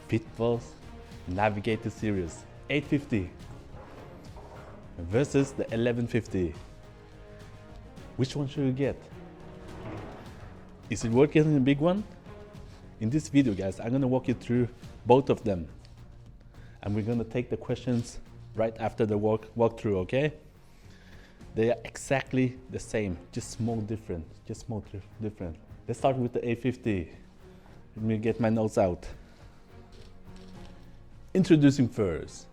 Pelelts Navigator series 850 versus the 1150. Which one should you get? Is it worth getting the big one? In this video, guys, I'm gonna walk you through both of them, and we're gonna take the questions right after the walkthrough, okay? They are exactly the same, just small different. Let's start with the 850. Let me get my notes out. Introducing first,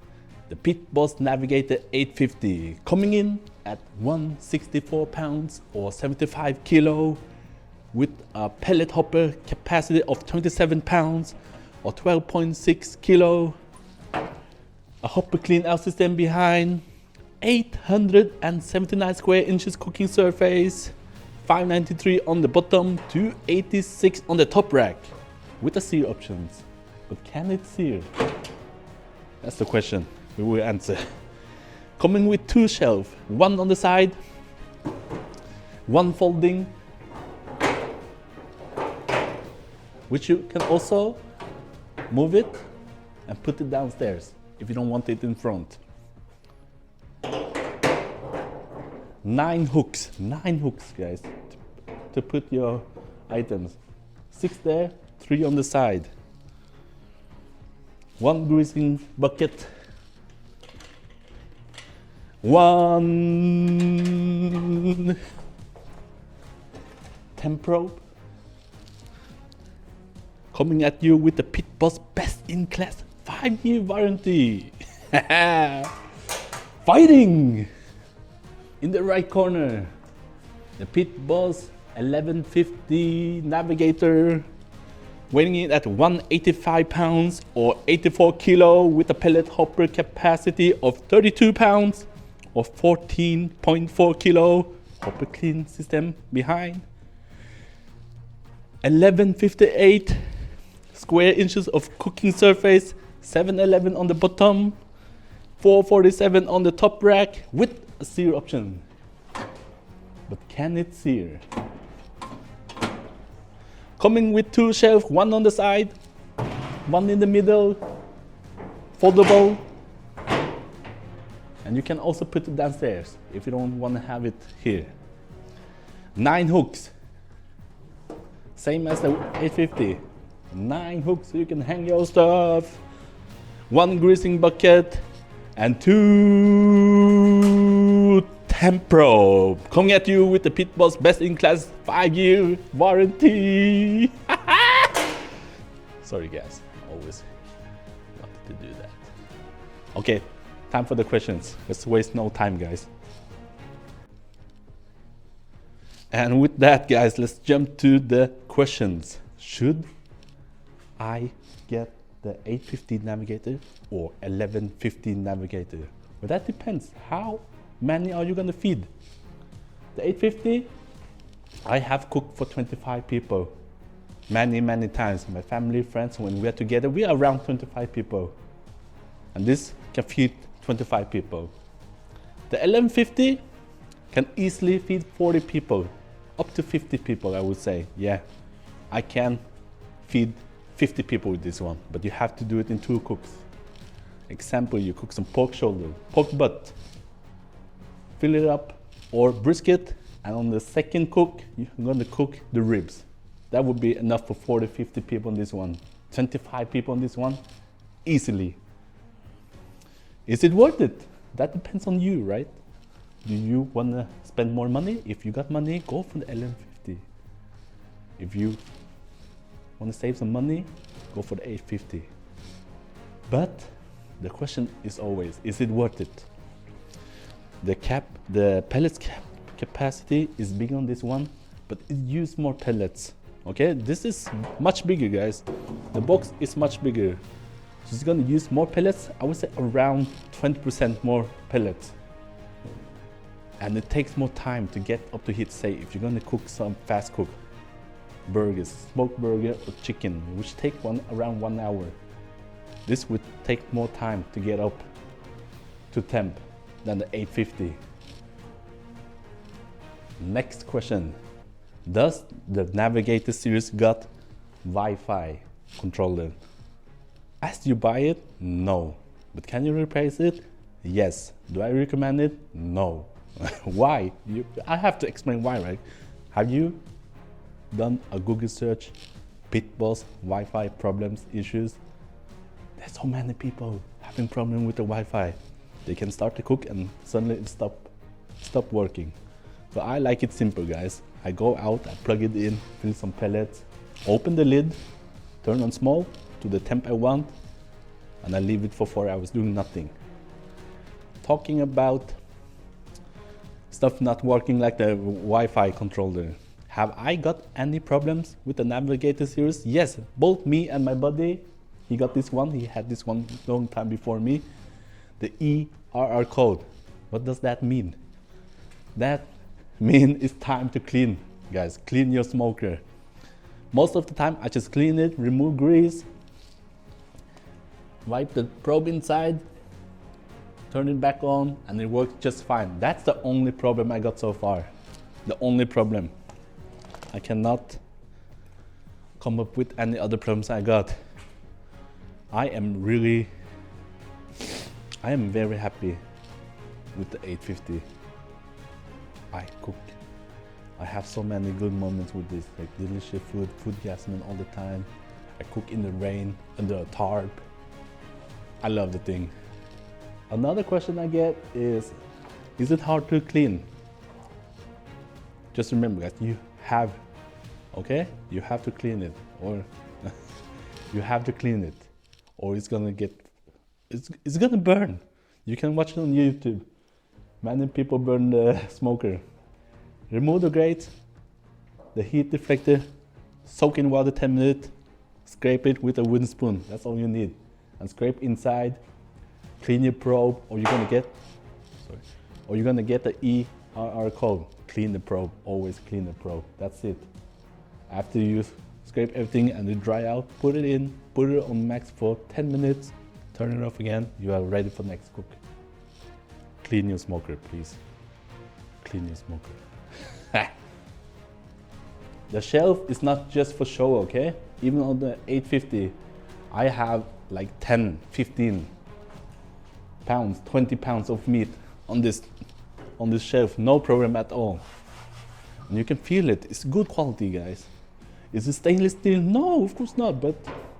the Pelelts Navigator 850, coming in at 164 pounds or 75 kilo with a pellet hopper capacity of 27 pounds or 12.6 kilo, a hopper clean out system behind, 879 square inches cooking surface, 593 on the bottom, 286 on the top rack with the sear options. But can it sear? That's the question we will answer. Coming with two shelves, one on the side, one folding, which you can also move it and put it downstairs if you don't want it in front. 9 hooks, guys, to put your items. 6 there, 3 on the side. 1 greasing bucket. 1 temp rope. Coming at you with the Pelelts best-in-class 5-year warranty. Fighting! In the right corner, the Pelelts 1150 Navigator, weighing in at 185 pounds or 84 kilo with a pellet hopper capacity of 32 pounds or 14.4 kilo, hopper clean system behind. 1158 square inches of cooking surface, 711 on the bottom, 447 on the top rack with a sear option. But can it sear? Coming with 2 shelves, 1 on the side, 1 in the middle, foldable, and you can also put it downstairs if you don't want to have it here. 9 hooks, same as the 850. 9 hooks so you can hang your stuff. 1 greasing bucket and 2 temp rope. Coming at you with the Pelelts best-in-class 5-year warranty. Sorry guys, always wanted to do that. Okay, time for the questions. Let's waste no time, guys. And with that, guys, let's jump to the questions. Should I get the 850 Navigator or 1150 Navigator? Well, that depends. How many are you gonna feed? The 850, I have cooked for 25 people many times. My family, friends, when we are together, we are around 25 people. And this can feed 25 people. The 1150 can easily feed 40 people, up to 50 people, I would say. Yeah, I can feed 50 people with this one, but you have to do it in 2 cooks. Example, you cook some pork shoulder, pork butt, fill it up, or brisket, and on the second cook, you're gonna cook the ribs. That would be enough for 40, 50 people on this one. 25 people on this one, easily. Is it worth it? That depends on you, right? Do you wanna spend more money? If you got money, go for the 1150. If you want to save some money, go for the 850. But the question is always, is it worth it? The pellets capacity is big on this one, but it uses more pellets. Okay, this is much bigger, guys. The box is much bigger. So it's gonna use more pellets. I would say around 20% more pellets. And it takes more time to get up to heat. Say if you're gonna cook some fast cook burgers, smoked burger or chicken, which take around 1 hour. This would take more time to get up to temp than the 850. Next question. Does the Navigator series got Wi-Fi controller? As you buy it, no. But can you replace it? Yes. Do I recommend it? No. Why? I have to explain why, right? Have you done a Google search? Pitfalls, Wi-Fi problems, issues? There's so many people having problem with the Wi-Fi. They can start to cook and suddenly it stop working. So I like it simple, guys. I go out, I plug it in, fill some pellets, open the lid, turn on small to the temp I want, and I leave it for 4 hours doing nothing. Talking about stuff not working like the Wi-Fi controller. Have I got any problems with the Navigator series? Yes, both me and my buddy, he got this one, he had this one long time before me. The ERR code. What does that mean? That means it's time to clean, guys. Clean your smoker. Most of the time I just clean it, remove grease, wipe the probe inside, turn it back on, and it works just fine. That's the only problem I got so far. The only problem. I cannot come up with any other problems I got. I am very happy with the 850. I cook. I have so many good moments with this, like delicious food gasman all the time. I cook in the rain, under a tarp. I love the thing. Another question I get is it hard to clean? Just remember, guys, you have to clean it, or you have to clean it, or it's gonna burn. You can watch it on YouTube. Many people burn the smoker. Remove the grate, the heat deflector, soak in water 10 minutes, scrape it with a wooden spoon. That's all you need. And scrape inside, clean your probe, or you're gonna get the ERR code. Clean the probe, always clean the probe. That's it. After you scrape everything and it dry out, put it in, put it on max for 10 minutes, turn it off again, you are ready for next cook. Clean your smoker, please. Clean your smoker. The shelf is not just for show, okay? Even on the 850, I have like 10, 15 pounds, 20 pounds of meat on this shelf, no problem at all. And you can feel it, it's good quality, guys. Is it stainless steel? No, of course not, but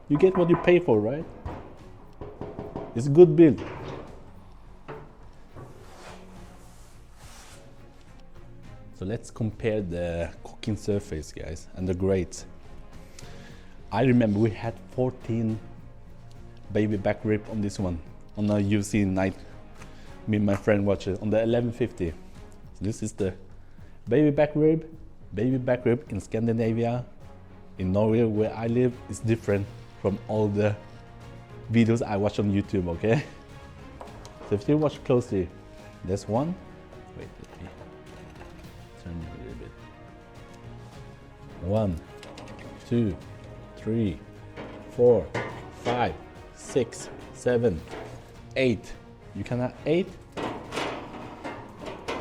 you get what you pay for, right? It's a good build. So let's compare the cooking surface, guys, and the grates. I remember we had 14 baby back rib on this one, on a UC night. Me and my friend watched it on the 1150. So this is the baby back rib. Baby back rib in Scandinavia, in Norway where I live, is different from all the videos I watch on YouTube, okay? So if you watch closely, there's one. Wait, let me turn it a little bit. 1, 2, 3, 4, 5, 6, 7, 8. You can have 8.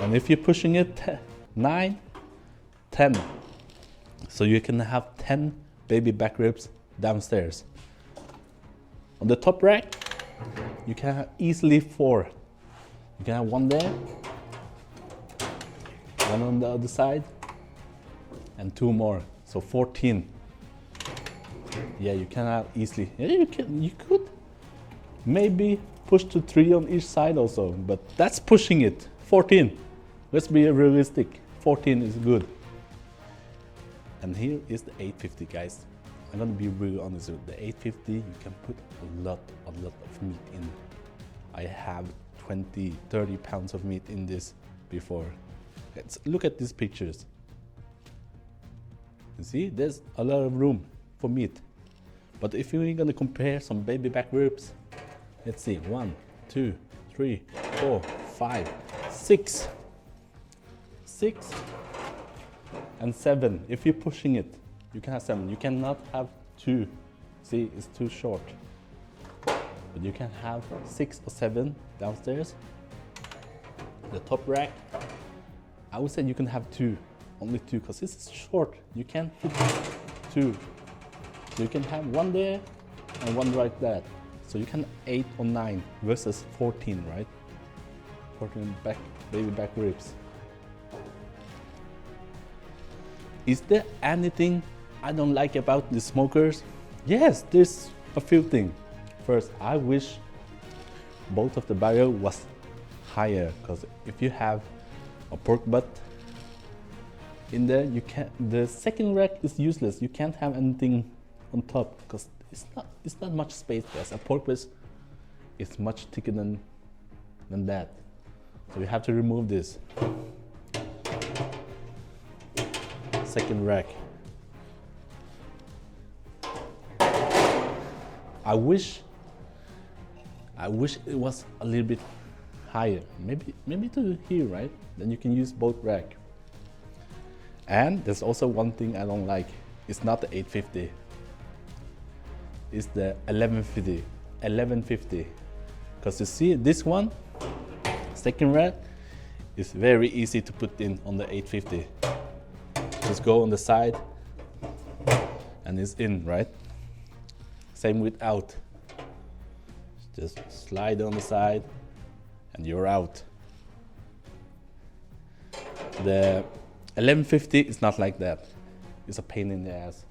And if you're pushing it, 9, 10. So you can have 10 baby back ribs downstairs. On the top rack, you can have easily 4. You can have one there, one on the other side, and 2 more. So 14. Yeah, you can have easily. Yeah, you could maybe push to 3 on each side also, but that's pushing it. 14. Let's be realistic. 14 is good. And here is the 850, guys. I'm gonna be really honest with you. The 850, you can put a lot of meat in. I have 20, 30 pounds of meat in this before. Let's look at these pictures. You see, there's a lot of room for meat. But if you're gonna compare some baby back ribs, let's see, 1, 2, 3, 4, 5, 6. 6 and 7. If you're pushing it, you can have 7. You cannot have 2. See, it's too short. But you can have 6 or 7 downstairs. The top rack, I would say you can have 2. Only 2, because this is short. You can't fit 2. So you can have 1 there and 1 right there. So you can 8 or 9 versus 14, right? 14 baby back ribs. Is there anything I don't like about the smokers? Yes, there's a few things. First, I wish both of the barrel was higher, because if you have a pork butt in there, the second rack is useless. You can't have anything on top because it's not much space there. A pork butt is much thicker than that. So you have to remove this second rack. I wish it was a little bit higher, maybe to here, right? Then you can use both rack. And there's also one thing I don't like. It's not the 850. It's the 1150. Because you see this one, second rack, is very easy to put in on the 850. Just go on the side and it's in, right? Same with out. Just slide on the side and you're out. The 1150 is not like that. It's a pain in the ass.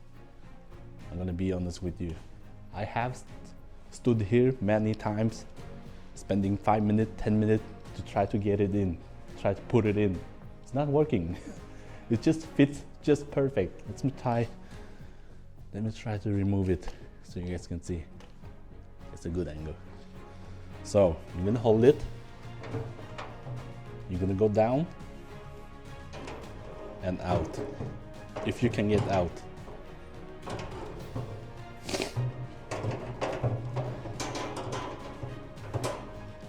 I'm gonna be honest with you. I have stood here many times, spending 5 minutes, 10 minutes to try to get it in, try to put it in. It's not working. It just fits just perfect. Let me try to remove it so you guys can see. It's a good angle. So you're gonna hold it. You're gonna go down and out, if you can get out.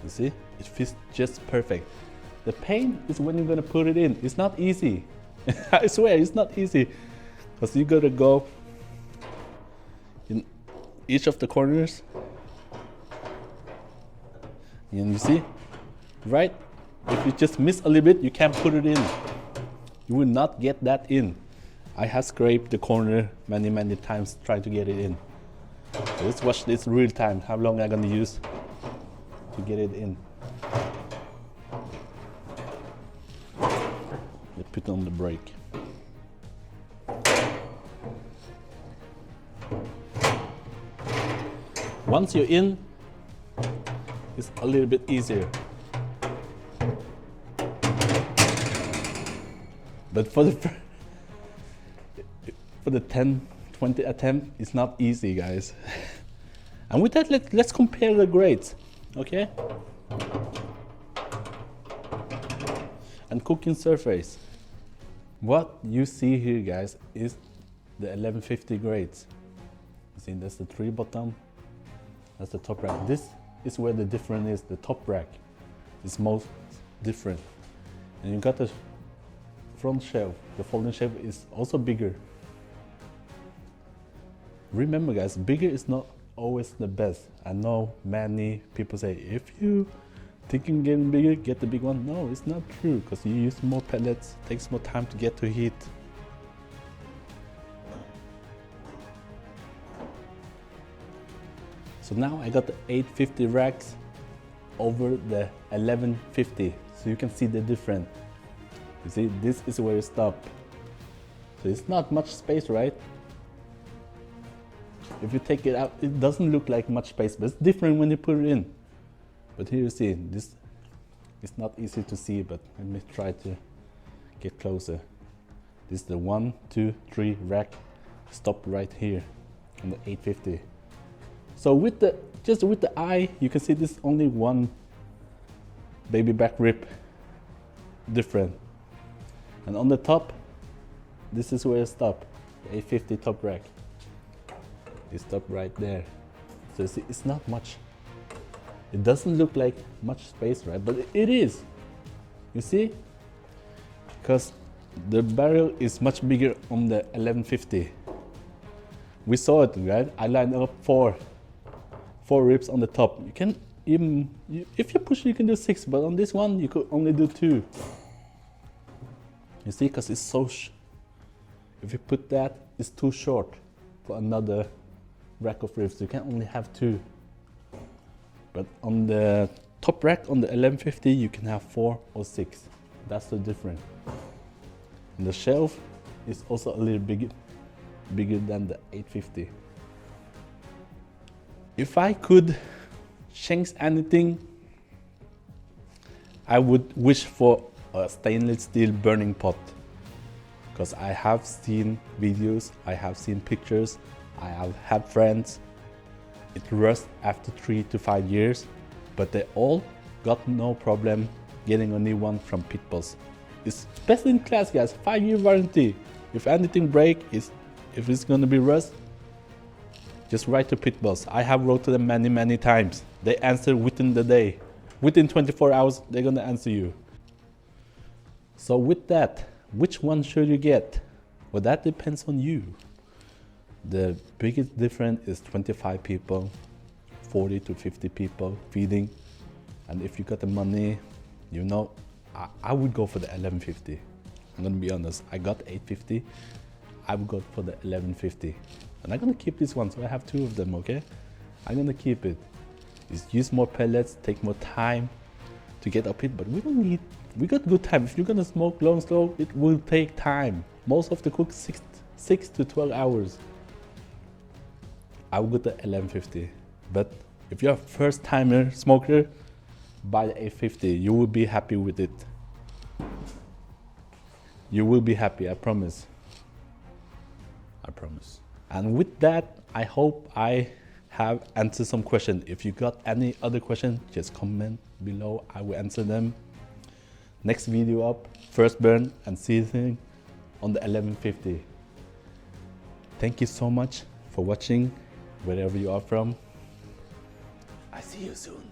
You see, it fits just perfect. The pain is when you're gonna put it in. It's not easy. I swear, it's not easy, because you gotta go in each of the corners. And you see, right? If you just miss a little bit, you can't put it in. You will not get that in. I have scraped the corner many times trying to get it in. So let's watch this real time, how long I'm gonna use to get it in. Let's put on the brake. Once you're in, it's a little bit easier. But for the 10, 20 attempt, it's not easy, guys. And with that, let's compare the grades, okay? And cooking surface. What you see here, guys, is the 1150 grades. You see, that's the 3 bottom, that's the top rack. This is where the difference is. The top rack is most different. And you got the front shelf, the folding shelf is also bigger. Remember, guys, bigger is not always the best. I know many people say, if you thinking getting bigger, get the big one. No, it's not true, because you use more pellets, takes more time to get to heat. So now I got the 850 racks over the 1150, so you can see the difference. You see, this is where you stop. So it's not much space, right? If you take it out, it doesn't look like much space, but it's different when you put it in. But here you see, this is not easy to see, but let me try to get closer. This is the 1, 2, 3 rack. Stop right here on the 850. So with the eye, you can see this only one baby back rib different. And on the top, this is where you stop, the 850 top rack. You stop right there. So you see, it's not much. It doesn't look like much space, right? But it is. You see? Because the barrel is much bigger on the 1150. We saw it, right? I lined up four ribs on the top. You can even, if you push, you can do 6, but on this one, you could only do 2. You see, because it's so if you put that, it's too short for another rack of ribs. You can only have 2. But on the top rack on the 1150 you can have 4 or 6. That's the difference. And the shelf is also a little bigger than the 850. If I could change anything, I would wish for a stainless steel burning pot, because I have seen videos, I have seen pictures, I have had friends. It rusts after 3 to 5 years, but they all got no problem getting a new one from Pelelts. It's best in class, guys. 5-year warranty. If anything breaks, if it's gonna be rust, just write to Pelelts. I have wrote to them many times. They answer within the day. Within 24 hours, they're gonna answer you. So with that, which one should you get? Well, that depends on you. The biggest difference is 25 people, 40 to 50 people feeding. And if you got the money, you know, I would go for the 1150. I'm gonna be honest, I got 850. I would go for the 1150. And I'm gonna keep this one, so I have 2 of them, okay? I'm gonna keep it. Just use more pellets, take more time to get up it, but we got good time. If you're gonna smoke long slow, it will take time. Most of the cook 6 to 12 hours. I will go to 1150. But if you're a first timer smoker, buy the 850. You will be happy with it. You will be happy, I promise. I promise. And with that, I hope I have answered some questions. If you got any other questions, just comment below. I will answer them. Next video up, first burn and seasoning on the 1150. Thank you so much for watching, wherever you are from. I see you soon.